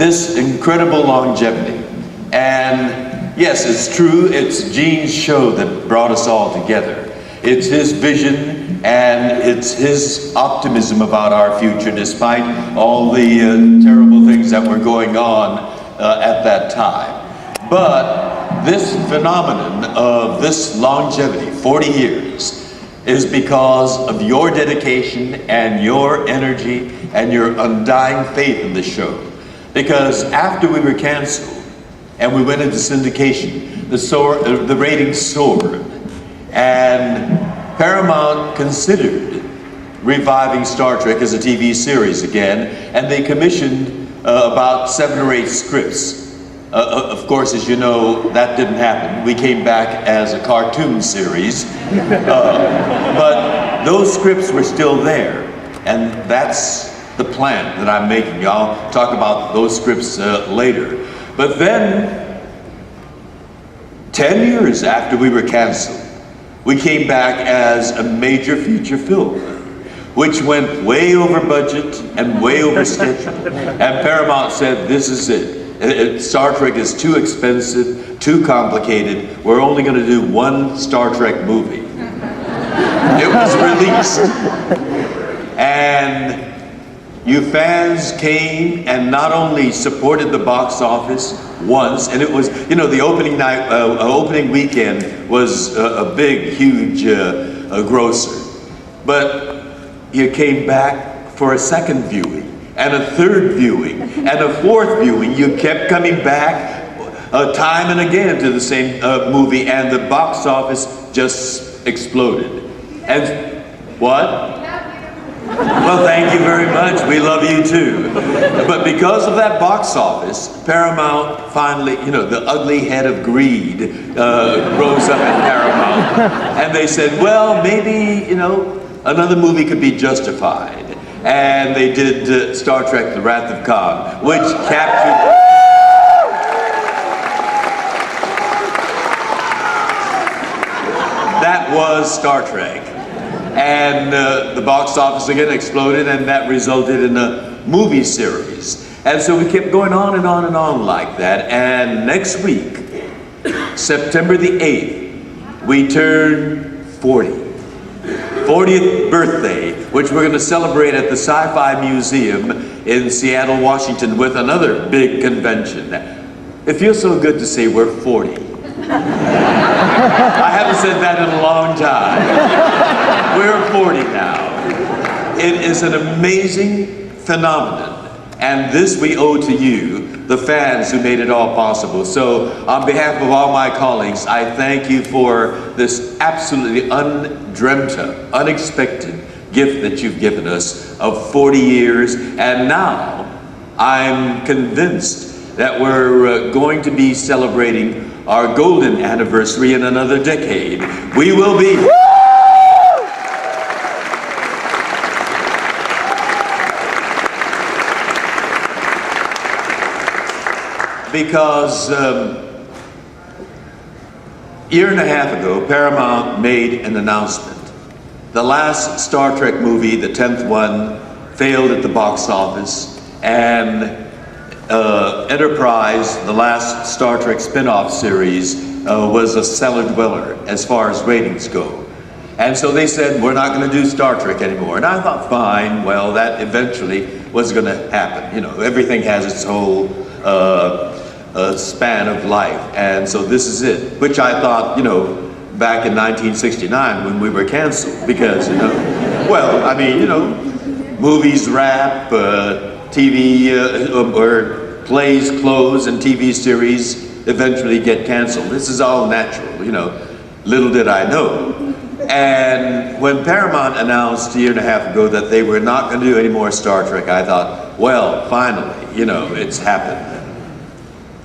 this incredible longevity. And yes, it's true, it's Gene's show that brought us all together. It's his vision and it's his optimism about our future despite all the terrible things that were going on at that time. But this phenomenon of this longevity, 40 years, is because of your dedication and your energy and your undying faith in the show. Because after we were canceled and we went into syndication, the ratings soared. And Paramount considered reviving Star Trek as a TV series again, and they commissioned about 7 or 8 scripts. Of course, as you know, that didn't happen. We came back as a cartoon series, but those scripts were still there, and that's the plan that I'm making. I'll talk about those scripts later. But then, 10 years after we were canceled, we came back as a major feature film, which went way over budget and way over schedule. And Paramount said, this is it. Star Trek is too expensive, too complicated. We're only going to do 1 Star Trek movie. It was released. And you fans came and not only supported the box office once, and it was, you know, the opening night, opening weekend was a big, huge grosser. But you came back for a second viewing, and a third viewing, and a fourth viewing. You kept coming back time and again to the same movie, and the box office just exploded. And what? Well, thank you very much. We love you too. But because of that box office, Paramount finally, you know, the ugly head of greed rose up at Paramount. And they said, well, maybe, you know, another movie could be justified. And they did Star Trek: The Wrath of Khan, which captured... That was Star Trek. And the box office again exploded, and that resulted in a movie series. And so we kept going on and on and on like that. And next week, September the 8th, we turn 40. 40th birthday, which we're going to celebrate at the Sci-Fi Museum in Seattle, Washington, with another big convention. It feels so good to say we're 40. I haven't said that in a long time. We're 40 now. It is an amazing phenomenon, and this we owe to you, the fans who made it all possible. So on behalf of all my colleagues, I thank you for this absolutely undreamt of, unexpected gift that you've given us of 40 years. And now I'm convinced that we're going to be celebrating our golden anniversary in another decade. We will be... Because a year and a half ago, Paramount made an announcement. The last Star Trek movie, the 10th one, failed at the box office, and Enterprise, the last Star Trek spin-off series, was a cellar dweller as far as ratings go. And so they said, we're not going to do Star Trek anymore. And I thought, fine, well, that eventually was going to happen. You know, everything has its whole span of life. And so this is it, which I thought, you know, back in 1969 when we were canceled, because, you know, well, I mean, you know, movies wrap, TV or plays close, and TV series eventually get canceled. This is all natural, you know, little did I know. And when Paramount announced a year and a half ago that they were not going to do any more Star Trek, I thought, well, finally, you know, it's happened.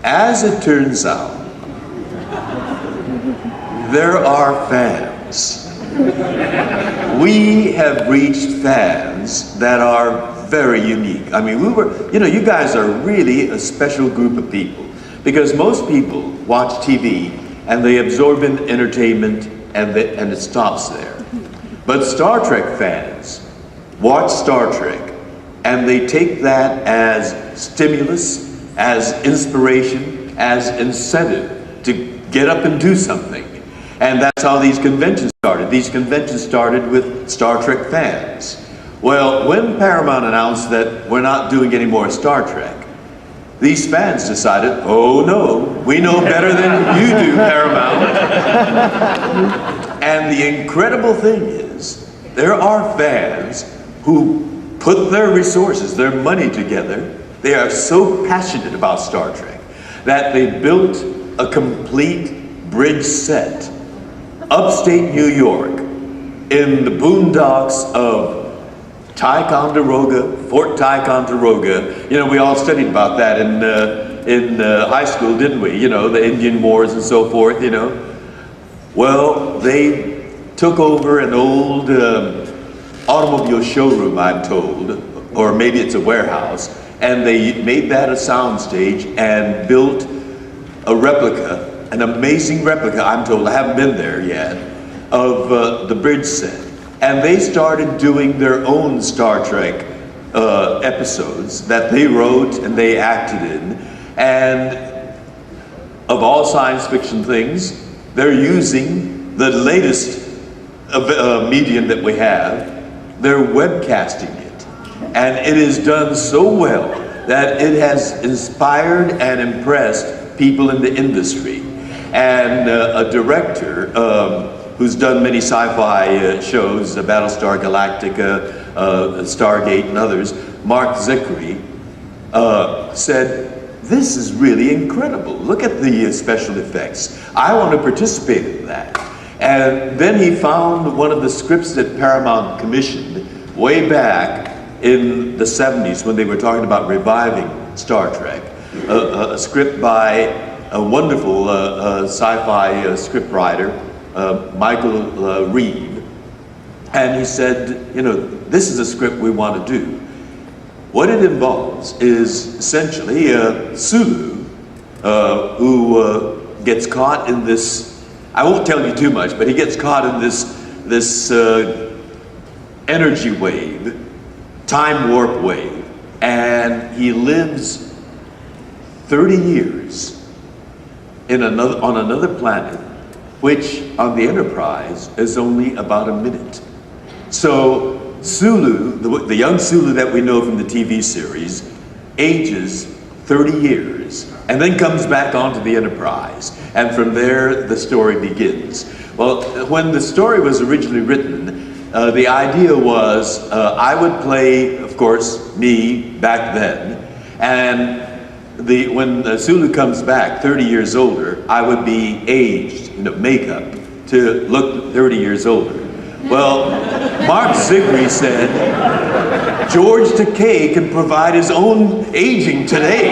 As it turns out, there are fans. We have reached fans that are very unique. I mean, you know, you guys are really a special group of people, because most people watch TV and they absorb in entertainment and it stops there. But Star Trek fans watch Star Trek and they take that as stimulus, as inspiration, as incentive to get up and do something. And that's how these conventions started. These conventions started with Star Trek fans. Well, when Paramount announced that we're not doing any more Star Trek, these fans decided, oh no, we know better than you do, Paramount. And the incredible thing is, there are fans who put their resources, their money together. They are so passionate about Star Trek that they built a complete bridge set upstate New York in the boondocks of Ticonderoga, Fort Ticonderoga. You know, we all studied about that in high school, didn't we? You know, the Indian Wars and so forth, you know. Well, they took over an old automobile showroom, I'm told, or maybe it's a warehouse, and they made that a soundstage and built a replica, an amazing replica, I'm told, I haven't been there yet, of the bridge set. And they started doing their own Star Trek episodes that they wrote and they acted in. And of all science fiction things, they're using the latest medium that we have. They're webcasting it. And it is done so well that it has inspired and impressed people in the industry. And a director who's done many sci-fi shows, Battlestar Galactica, Stargate and others, Mark Zickery, said, this is really incredible. Look at the special effects. I want to participate in that. And then he found one of the scripts that Paramount commissioned way back in the 70s when they were talking about reviving Star Trek, a script by a wonderful sci-fi script writer, Michael Reed. And he said, you know, this is a script we want to do. What it involves is essentially Sulu, who gets caught in this, I won't tell you too much, but he gets caught in this energy wave, time warp wave, and he lives 30 years on another planet, which on the Enterprise is only about a minute. So Sulu, the young Sulu that we know from the TV series, ages 30 years and then comes back onto the Enterprise. And from there, the story begins. Well, when the story was originally written, the idea was I would play, of course, me back then. And when Sulu comes back 30 years older, I would be aged, you know, makeup to look 30 years older. Well, Mark Zickery said, George Takei can provide his own aging today.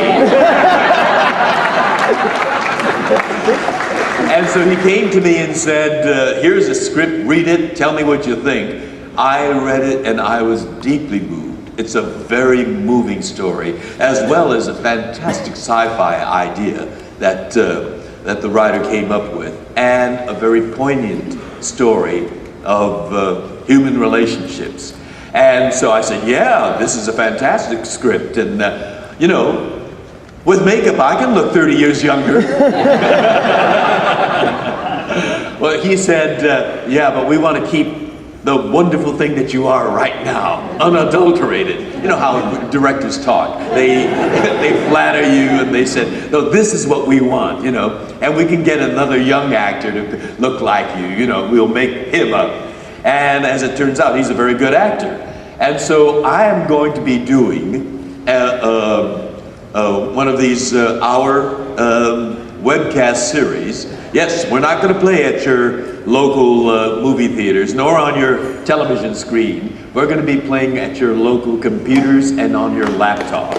And so he came to me and said, here's a script, read it, tell me what you think. I read it and I was deeply moved. It's a very moving story, as well as a fantastic sci-fi idea that the writer came up with, and a very poignant story of human relationships. And so I said, yeah, this is a fantastic script. And, you know, with makeup, I can look 30 years younger. Well, he said, yeah, but we want to keep the wonderful thing that you are right now, unadulterated. You know how directors talk. They flatter you and they said, no, this is what we want, you know, and we can get another young actor to look like you know, we'll make him up. And as it turns out, he's a very good actor. And so I am going to be doing one of these hour webcast series. Yes, we're not going to play at your local movie theaters, nor on your television screen. We're going to be playing at your local computers and on your laptop.